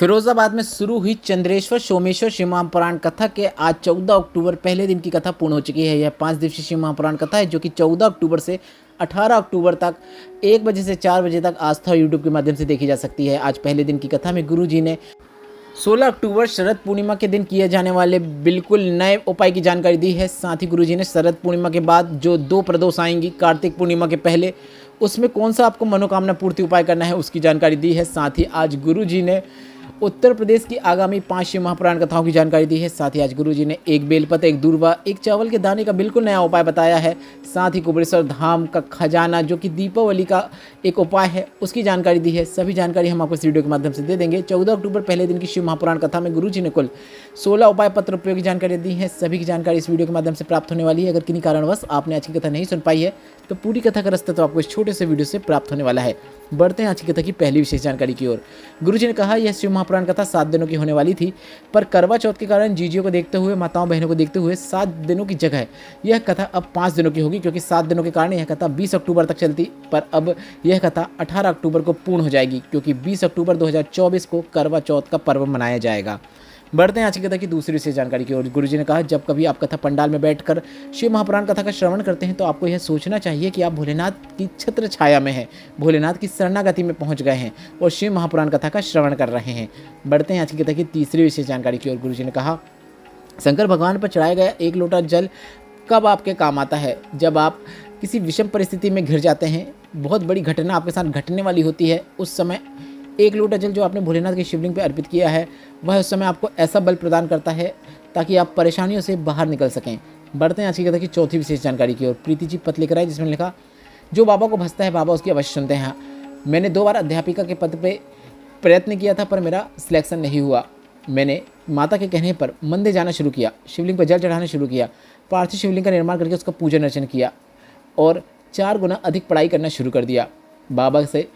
फिरोजाबाद में शुरू हुई चंद्रेश्वर सोमेश्वर शिव महापुराण कथा के आज 14 अक्टूबर पहले दिन की कथा पूर्ण हो चुकी है। यह 5 दिवसीय शिव महापुराण कथा है जो कि 14 अक्टूबर से 18 अक्टूबर तक 1 बजे से 4 बजे तक आस्था यूट्यूब के माध्यम से देखी जा सकती है। आज पहले दिन की कथा में गुरु जी ने 16 अक्टूबर शरद पूर्णिमा के दिन किए जाने वाले बिल्कुल नए उपाय की जानकारी दी है। साथ ही गुरु जी ने शरद पूर्णिमा के बाद जो 2 प्रदोष आएंगी कार्तिक पूर्णिमा के पहले, उसमें कौन सा आपको मनोकामना पूर्ति उपाय करना है उसकी जानकारी दी है। साथ ही आज गुरु जी ने उत्तर प्रदेश की आगामी 5 शिव महापुराण कथाओं की जानकारी दी है। साथ ही आज गुरु जी ने एक बेलपत्र, एक दूर्वा, एक चावल के दाने का बिल्कुल नया उपाय बताया है। साथ ही कुबेरेश्वर धाम का खजाना जो कि दीपावली का एक उपाय है उसकी जानकारी दी है। सभी जानकारी हम आपको इस वीडियो के माध्यम से दे देंगे। 14 अक्टूबर पहले दिन की शिव महापुराण कथा में गुरु जी ने कुल 16 उपाय पत्र उपयोगी जानकारी दी है। सभी की जानकारी इस वीडियो के माध्यम से प्राप्त होने वाली है। अगर किन्हीं कारणवश आपने आज की कथा नहीं सुन पाई है तो पूरी कथा का रास्ता तो आपको इस छोटे से वीडियो से प्राप्त होने वाला है। बढ़ते हैं आज की कथा की पहली विशेष जानकारी की ओर। गुरुजी ने कहा यह शिव महापुराण कथा 7 दिनों की होने वाली थी, पर करवा चौथ के कारण जीजियों को देखते हुए, माताओं बहनों को देखते हुए 7 दिनों की जगह यह कथा अब 5 दिनों की होगी, क्योंकि 7 दिनों के कारण यह कथा 20 अक्टूबर तक चलती, पर अब यह कथा 18 अक्टूबर को पूर्ण हो जाएगी, क्योंकि 20 अक्टूबर 2024 को करवा चौथ का पर्व मनाया जाएगा। बढ़ते हैं आज की कथा की दूसरी विशेष जानकारी की ओर। गुरुजी ने कहा जब कभी आप कथा पंडाल में बैठकर शिव महापुराण कथा का श्रवण करते हैं तो आपको यह सोचना चाहिए कि आप भोलेनाथ की छत्र छाया में हैं, भोलेनाथ की शरणागति में पहुंच गए हैं और शिव महापुराण कथा का श्रवण कर रहे हैं। बढ़ते हैं आज की कथा की तीसरी विशेष जानकारी की ओर। गुरुजी ने कहा शंकर भगवान पर चढ़ाया गया 1 लोटा जल कब आपके काम आता है? जब आप किसी विषम परिस्थिति में घिर जाते हैं, बहुत बड़ी घटना आपके साथ घटने वाली होती है, उस समय 1 लोटा जल जो आपने भोलेनाथ के शिवलिंग पर अर्पित किया है वह उस समय आपको ऐसा बल प्रदान करता है ताकि आप परेशानियों से बाहर निकल सकें। बढ़ते हैं आज की कथा की चौथी विशेष जानकारी की ओर। प्रीति जी पत्र लेकर आए जिसमें लिखा जो बाबा को भजता है बाबा उसकी अवश्य सुनते हैं। मैंने 2 बार अध्यापिका के पद पर प्रयत्न किया था पर मेरा सिलेक्शन नहीं हुआ। मैंने माता के कहने पर मंदिर जाना शुरू किया, शिवलिंग पर जल चढ़ाना शुरू किया, पार्थिव शिवलिंग का निर्माण करके उसका पूजन अर्चन किया और 4 गुना अधिक पढ़ाई करना शुरू कर दिया। बाबा से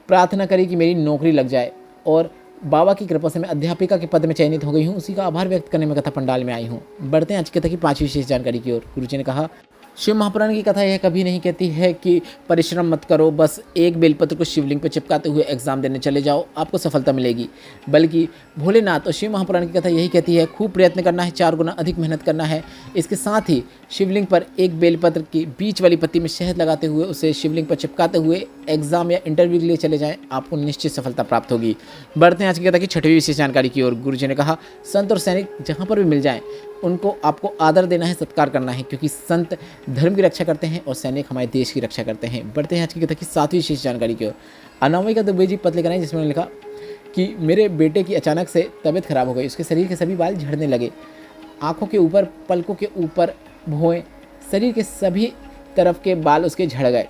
प्रार्थना करी कि मेरी नौकरी लग जाए और बाबा की कृपा से मैं अध्यापिका के पद में चयनित हो गई हूँ। उसी का आभार व्यक्त करने में कथा पंडाल में आई हूँ। बढ़ते हैं आज की कथा की 5वीं विशेष जानकारी की ओर। गुरुजी ने कहा शिव महापुराण की कथा यह कभी नहीं कहती है कि परिश्रम मत करो, बस एक बेलपत्र को शिवलिंग पर चिपकाते हुए एग्जाम देने चले जाओ, आपको सफलता मिलेगी। बल्कि भोलेनाथ और शिव महापुराण की कथा यही कहती है खूब प्रयत्न करना है, 4 गुना अधिक मेहनत करना है। इसके साथ ही शिवलिंग पर एक बेलपत्र की बीच वाली पत्ती में शहद लगाते हुए उसे शिवलिंग पर चिपकाते हुए एग्जाम या इंटरव्यू के लिए चले जाएं, आपको निश्चित सफलता प्राप्त होगी। बढ़ते हैं आज की कथा की 6वीं विशेष जानकारी की ओर। गुरुजी ने कहा संत और सैनिक जहाँ पर भी मिल जाएं उनको आपको आदर देना है, सत्कार करना है, क्योंकि संत धर्म की रक्षा करते हैं और सैनिक हमारे देश की रक्षा करते हैं। बढ़ते हैं आज की कथा की 7वीं विशेष जानकारी की ओर। अनामिका दुबे जी पत्र लेकर आए जिसमें लिखा कि मेरे बेटे की अचानक से तबीयत खराब हो गई, उसके शरीर के सभी बाल झड़ने लगे, आँखों के ऊपर, पलकों के ऊपर, भौहें, शरीर के सभी तरफ के बाल उसके झड़ गए,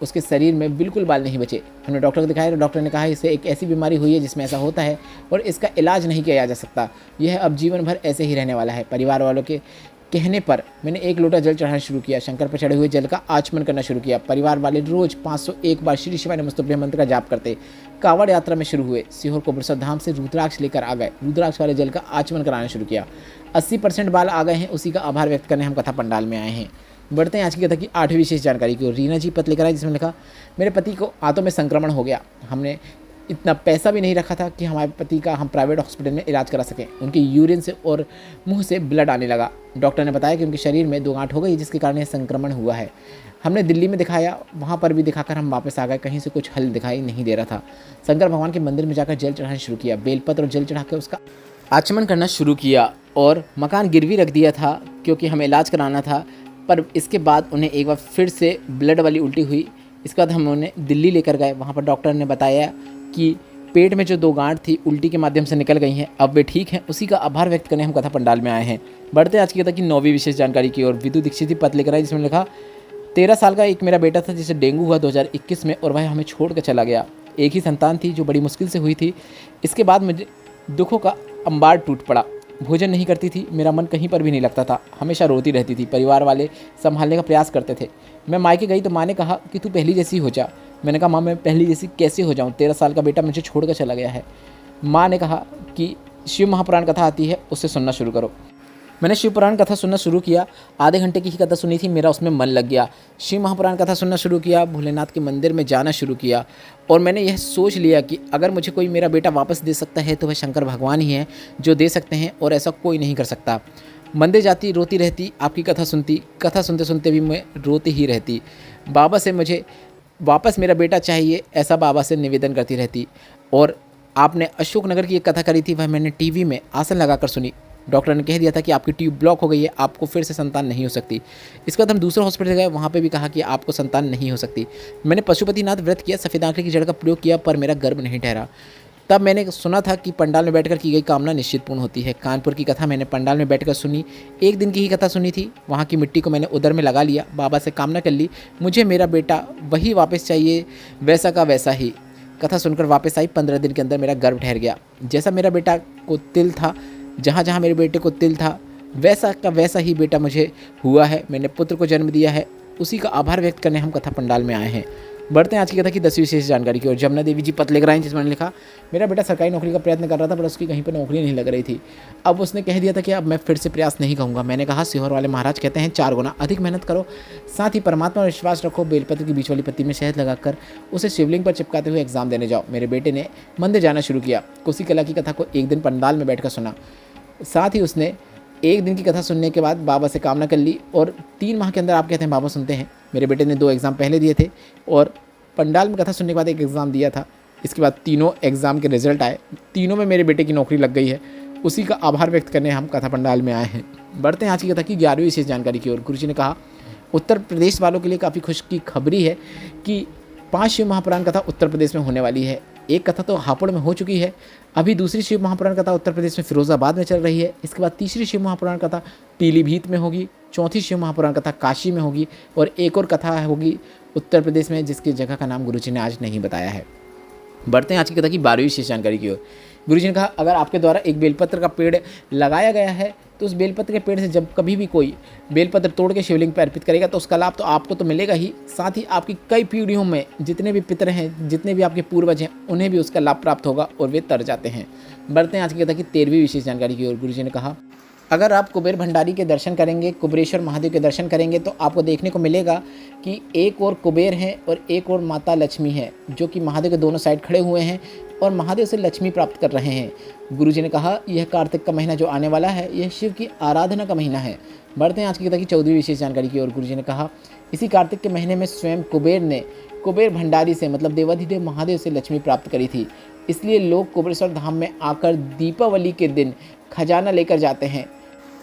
उसके शरीर में बिल्कुल बाल नहीं बचे। हमने डॉक्टर को दिखाया तो डॉक्टर ने कहा इसे एक ऐसी बीमारी हुई है जिसमें ऐसा होता है और इसका इलाज नहीं किया जा सकता, यह अब जीवन भर ऐसे ही रहने वाला है। परिवार वालों के कहने पर मैंने 1 लोटा जल चढ़ाना शुरू किया, शंकर पर चढ़े हुए जल का आचमन करना शुरू किया। परिवार वाले रोज 501 बार श्री शिवाय नमस्तुभ्यं मंत्र का जाप करते। कांवड़ यात्रा में शुरू हुए, सीहोर कुबेरेश्वर धाम से रुद्राक्ष लेकर आ गए, रुद्राक्ष वाले जल का आचमन कराना शुरू किया। 80% बाल आ गए हैं, उसी का आभार व्यक्त करने हम कथा पंडाल में आए हैं। बढ़ते हैं आज की कथा की 8वीं विशेष जानकारी की ओर। रीना जी पत्र लेकर आए जिसमें लिखा मेरे पति को आंतों में संक्रमण हो गया, हमने इतना पैसा भी नहीं रखा था कि हमारे पति का हम प्राइवेट हॉस्पिटल में इलाज करा सकें। उनकी यूरिन से और मुंह से ब्लड आने लगा। डॉक्टर ने बताया कि उनके शरीर में 2 गांठ हो गई जिसके कारण यह संक्रमण हुआ है। हमने दिल्ली में दिखाया, वहाँ पर भी दिखाकर हम वापस आ गए, कहीं से कुछ हल दिखाई नहीं दे रहा था। शंकर भगवान के मंदिर में जाकर जल चढ़ाना शुरू किया, बेलपत्र और जल चढ़ा कर उसका आचमन करना शुरू किया और मकान गिरवी रख दिया था क्योंकि हमें इलाज कराना था। पर इसके बाद उन्हें एक बार फिर से ब्लड वाली उल्टी हुई। इसके बाद हम उन्हें दिल्ली लेकर गए, वहाँ पर डॉक्टर ने बताया कि पेट में जो 2 गांठ थी उल्टी के माध्यम से निकल गई हैं, अब वे ठीक हैं, उसी का आभार व्यक्त करने हम कथा पंडाल में आए हैं। बढ़ते आज की कथा की 9वीं विशेष जानकारी की ओर। विदु दीक्षित पत्र लेकर आए जिसमें लिखा 13 साल का एक मेरा बेटा था जिसे डेंगू हुआ 2021 में और वह हमें छोड़ कर चला गया। एक ही संतान थी जो बड़ी मुश्किल से हुई थी। इसके बाद मुझे दुखों का अंबार टूट पड़ा, भोजन नहीं करती थी, मेरा मन कहीं पर भी नहीं लगता था, हमेशा रोती रहती थी। परिवार वाले संभालने का प्रयास करते थे। मैं मायके गई तो माँ ने कहा कि तू पहली जैसी हो जा। मैंने कहा माँ मैं पहली जैसी कैसे हो जाऊँ, 13 साल का बेटा मुझे छोड़कर चला गया है। माँ ने कहा कि शिव महापुराण कथा आती है उससे सुनना शुरू करो। मैंने शिव पुराण कथा सुनना शुरू किया। आधे घंटे की ही कथा सुनी थी, मेरा उसमें मन लग गया। शिव महापुराण कथा सुनना शुरू किया, भोलेनाथ के मंदिर में जाना शुरू किया और मैंने यह सोच लिया कि अगर मुझे कोई मेरा बेटा वापस दे सकता है तो वह शंकर भगवान ही हैं जो दे सकते हैं और ऐसा कोई नहीं कर सकता। मंदिर जाती, रोती रहती, आपकी कथा सुनती, कथा सुनते सुनते भी मैं रोती ही रहती। बाबा से मुझे वापस मेरा बेटा चाहिए ऐसा बाबा से निवेदन करती रहती। और आपने अशोकनगर की एक कथा करी थी, वह मैंने टीवी में आसन लगाकर सुनी। डॉक्टर ने कह दिया था कि आपकी ट्यूब ब्लॉक हो गई है, आपको फिर से संतान नहीं हो सकती। इसके बाद हम दूसरे हॉस्पिटल गए, वहाँ पे भी कहा कि आपको संतान नहीं हो सकती। मैंने पशुपतिनाथ व्रत किया, सफ़ेद आंकड़े की जड़ का प्रयोग किया, पर मेरा गर्भ नहीं ठहरा। तब मैंने सुना था कि पंडाल में बैठकर की गई कामना निश्चित पूर्ण होती है। कानपुर की कथा मैंने पंडाल में बैठकर सुनी। एक दिन की ही कथा सुनी थी। वहाँ की मिट्टी को मैंने उदर में लगा लिया, बाबा से कामना कर ली, मुझे मेरा बेटा वही वापस चाहिए, वैसा का वैसा ही। कथा सुनकर वापस आई। 15 दिन के अंदर मेरा गर्भ ठहर गया। जैसा मेरा बेटा को तिल था, जहाँ जहाँ मेरे बेटे को तिल था, वैसा का वैसा ही बेटा मुझे हुआ है। मैंने पुत्र को जन्म दिया है। उसी का आभार व्यक्त करने हम कथा पंडाल में आए हैं। बढ़ते हैं आज की कथा की 10वीं विशेष जानकारी की ओर। जमुना देवी जी पत्र लेकर आई, जिसमें मैंने लिखा, मेरा बेटा सरकारी नौकरी का प्रयत्न कर रहा था पर उसकी कहीं पर नौकरी नहीं लग रही थी। अब उसने कह दिया था कि अब मैं फिर से प्रयास नहीं कहूँगा। मैंने कहा, सिहोर वाले महाराज कहते हैं 4 गुना अधिक मेहनत करो, साथ ही परमात्मा पर विश्वास रखो। बेलपत्र की बीच वाली पत्ती में शहद लगाकर उसे शिवलिंग पर चिपकाते हुए एग्जाम देने जाओ। मेरे बेटे ने मंदिर जाना शुरू किया। कुशी कला की कथा को एक दिन पंडाल में बैठकर सुना। साथ ही उसने एक दिन की कथा सुनने के बाद बाबा से कामना कर ली और 3 माह के अंदर, आप कहते हैं बाबा सुनते हैं, मेरे बेटे ने 2 एग्ज़ाम पहले दिए थे और पंडाल में कथा सुनने के बाद एक एग्ज़ाम दिया था। इसके बाद तीनों एग्ज़ाम के रिजल्ट आए, तीनों में मेरे बेटे की नौकरी लग गई है। उसी का आभार व्यक्त करने हम कथा पंडाल में आए हैं। बढ़ते हैं आज की कथा की 11वीं विशेष जानकारी की ओर। गुरुजी ने कहा, उत्तर प्रदेश वालों के लिए काफ़ी खुश की खबरी है कि 5 शिव महापुराण कथा उत्तर प्रदेश में होने वाली है। एक कथा तो हापुड़ में हो चुकी है, अभी दूसरी शिव महापुराण कथा उत्तर प्रदेश में फिरोज़ाबाद में चल रही है। इसके बाद तीसरी शिव महापुराण कथा पीलीभीत में होगी, चौथी शिव महापुराण कथा काशी में होगी और एक और कथा होगी उत्तर प्रदेश में, जिसकी जगह का नाम गुरुजी ने आज नहीं बताया है। बढ़ते हैं आज की कथा की 12वीं विशेष जानकारी की ओर। गुरुजी ने कहा, अगर आपके द्वारा एक बेलपत्र का पेड़ लगाया गया है तो उस बेलपत्र के पेड़ से जब कभी भी कोई बेलपत्र तोड़ के शिवलिंग पर अर्पित करेगा तो उसका लाभ तो आपको तो मिलेगा ही, साथ ही आपकी कई पीढ़ियों में जितने भी पितर हैं, जितने भी आपके पूर्वज हैं, उन्हें भी उसका लाभ प्राप्त होगा और वे तर जाते हैं। बढ़ते हैं आज की कथा की 13वीं विशेष जानकारी की ओर। गुरुजी ने कहा, अगर आप कुबेर भंडारी के दर्शन करेंगे, कुबेरेश्वर महादेव के दर्शन करेंगे तो आपको देखने को मिलेगा कि एक और कुबेर हैं और एक और माता लक्ष्मी है, जो कि महादेव के दोनों साइड खड़े हुए हैं और महादेव से लक्ष्मी प्राप्त कर रहे हैं। गुरुजी ने कहा, यह कार्तिक का महीना जो आने वाला है, यह शिव की आराधना का महीना है। बढ़ते हैं आज की कथा की 14वीं विशेष जानकारी की ओर। गुरुजी ने कहा, इसी कार्तिक के महीने में स्वयं कुबेर ने कुबेर भंडारी से, मतलब देवाधिदेव महादेव से लक्ष्मी प्राप्त करी थी। इसलिए लोग कुबेरेश्वर धाम में आकर दीपावली के दिन खजाना लेकर जाते हैं।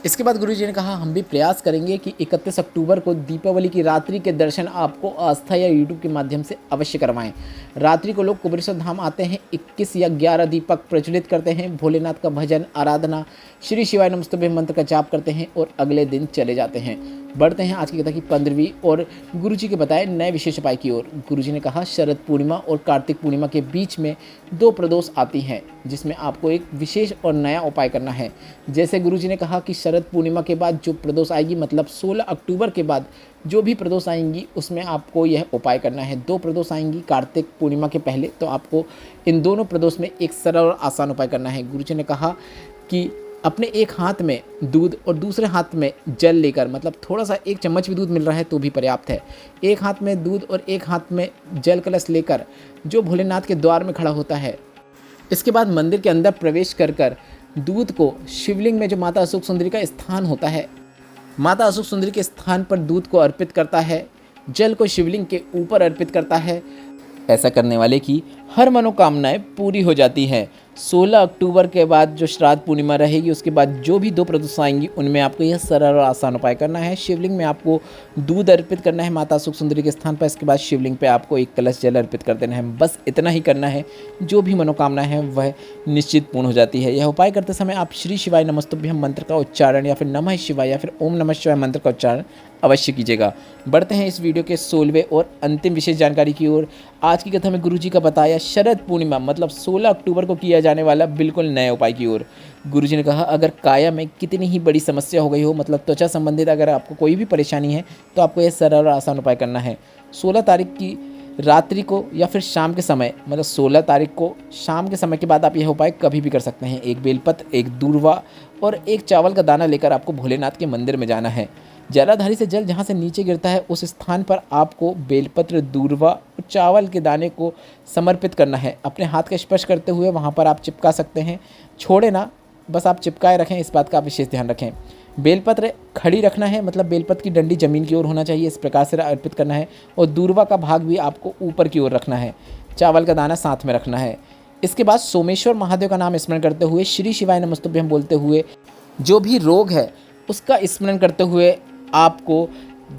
इसके बाद गुरुजी ने कहा, हम भी प्रयास करेंगे कि 31 अक्टूबर को दीपावली की रात्रि के दर्शन आपको आस्था या यूट्यूब के माध्यम से अवश्य करवाएं। रात्रि को लोग कुबेरेश्वर धाम आते हैं, 21 या 11 दीपक प्रज्वलित करते हैं, भोलेनाथ का भजन, आराधना, श्री शिवाय नमस्तुभ्यं मंत्र का जाप करते हैं और अगले दिन चले जाते हैं। बढ़ते हैं आज की कथा की 15वीं और गुरुजी के बताए नए विशेष उपाय की ओर। गुरुजी ने कहा, शरद पूर्णिमा और कार्तिक पूर्णिमा के बीच में 2 प्रदोष आती हैं, जिसमें आपको एक विशेष और नया उपाय करना है। जैसे गुरुजी ने कहा कि शरद पूर्णिमा के बाद जो प्रदोष आएगी, मतलब 16 अक्टूबर के बाद जो भी प्रदोष आएंगी, उसमें आपको यह उपाय करना है। 2 प्रदोष आएंगी कार्तिक पूर्णिमा के पहले, तो आपको इन दोनों प्रदोष में एक सरल और आसान उपाय करना है। गुरुजी ने कहा कि अपने एक हाथ में दूध और दूसरे हाथ में जल लेकर, मतलब थोड़ा सा 1 चम्मच भी दूध मिल रहा है तो भी पर्याप्त है, एक हाथ में दूध और एक हाथ में जल कलश लेकर जो भोलेनाथ के द्वार में खड़ा होता है, इसके बाद मंदिर के अंदर प्रवेश कर दूध को शिवलिंग में जो माता अशोक सुंदरी का स्थान होता है, माता अशोक सुंदरी के स्थान पर दूध को अर्पित करता है, जल को शिवलिंग के ऊपर अर्पित करता है। ऐसा करने वाले की हर मनोकामनाएं पूरी हो जाती हैं। 16 अक्टूबर के बाद जो श्राद्ध पूर्णिमा रहेगी, उसके बाद जो भी 2 प्रदोष आएंगी, उनमें आपको यह सरल और आसान उपाय करना है। शिवलिंग में आपको दूध अर्पित करना है माता सुख सुंदरी के स्थान पर। इसके बाद शिवलिंग पे आपको 1 कलश जल अर्पित कर देना है। बस इतना ही करना है, जो भी मनोकामना है वह निश्चित पूर्ण हो जाती है। यह उपाय करते समय आप श्री शिवाय नमस्तुभ्यं मंत्र का उच्चारण या फिर नमः शिवाय या फिर ओम नमः शिवाय मंत्र का उच्चारण अवश्य कीजिएगा। बढ़ते हैं इस वीडियो के 16वें और अंतिम विशेष जानकारी की ओर। आज की कथा में गुरुजी का बताया शरद पूर्णिमा मतलब 16 अक्टूबर को किया जाने वाला बिल्कुल नए उपाय की ओर। गुरुजी ने कहा, अगर काया में कितनी ही बड़ी समस्या हो गई हो, मतलब त्वचा संबंधित अगर आपको कोई भी परेशानी है, तो आपको यह सरल और आसान उपाय करना है। 16 तारीख की रात्रि को या फिर शाम के समय, मतलब 16 तारीख को शाम के समय के बाद आप यह उपाय कभी भी कर सकते हैं। एक बेलपत्र, एक दूर्वा और एक चावल का दाना लेकर आपको भोलेनाथ के मंदिर में जाना है। जलाधारी से जल जहाँ से नीचे गिरता है उस स्थान पर आपको बेलपत्र, दूर्वा और चावल के दाने को समर्पित करना है। अपने हाथ का स्पर्श करते हुए वहाँ पर आप चिपका सकते हैं, छोड़े ना, बस आप चिपकाए रखें, इस बात का आप विशेष ध्यान रखें। बेलपत्र खड़ी रखना है, मतलब बेलपत्र की डंडी ज़मीन की ओर होना चाहिए, इस प्रकार से अर्पित करना है। और दूर्वा का भाग भी आपको ऊपर की ओर रखना है, चावल का दाना साथ में रखना है। इसके बाद सोमेश्वर महादेव का नाम स्मरण करते हुए, श्री शिवाय नमस्तुभ्यं बोलते हुए, जो भी रोग है उसका स्मरण करते हुए आपको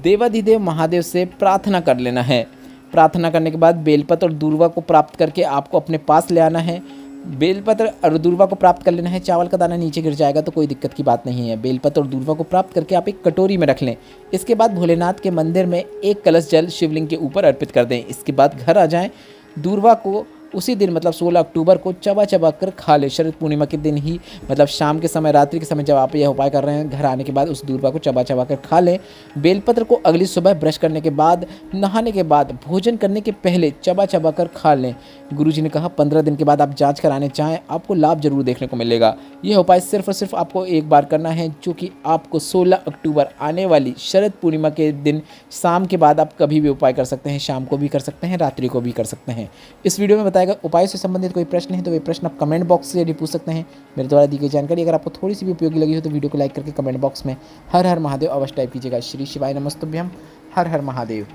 देवाधिदेव महादेव से प्रार्थना कर लेना है। प्रार्थना करने के बाद बेलपत्र और दूर्वा को प्राप्त करके आपको अपने पास ले आना है। बेलपत्र और दूर्वा को प्राप्त कर लेना है, चावल का दाना नीचे गिर जाएगा तो कोई दिक्कत की बात नहीं है। बेलपत्र और दूर्वा को प्राप्त करके आप एक कटोरी में रख लें। इसके बाद भोलेनाथ के मंदिर में एक कलश जल शिवलिंग के ऊपर अर्पित कर दें। इसके बाद घर आ जाएं। दूर्वा को उसी दिन, मतलब 16 अक्टूबर को चबा चबा कर खा ले। शरद पूर्णिमा के दिन ही, मतलब शाम के समय, रात्रि के समय जब आप यह उपाय कर रहे हैं, घर आने के बाद उस दूर्वा को चबा चबा कर खा लें। बेलपत्र को अगली सुबह ब्रश करने के बाद, नहाने के बाद, भोजन करने के पहले चबा चबा कर खा लें। गुरुजी ने कहा 15 दिन के बाद आप जांच कराने चाहें, आपको लाभ जरूर देखने को मिलेगा। यह उपाय सिर्फ और सिर्फ आपको एक बार करना है, जो कि आपको 16 अक्टूबर आने वाली शरद पूर्णिमा के दिन शाम के बाद आप कभी भी उपाय कर सकते हैं। शाम को भी कर सकते हैं, रात्रि को भी कर सकते हैं। इस वीडियो में बताया गया उपाय से संबंधित कोई प्रश्न है तो वे प्रश्न आप कमेंट बॉक्स से पूछ सकते हैं। मेरे द्वारा दी गई जानकारी अगर आपको थोड़ी सी भी उपयोगी लगी हो तो वीडियो को लाइक करके कमेंट बॉक्स में हर हर महादेव अवश्य टाइप कीजिएगा। श्री शिवाय नमस्तुभ्यम। हर हर महादेव।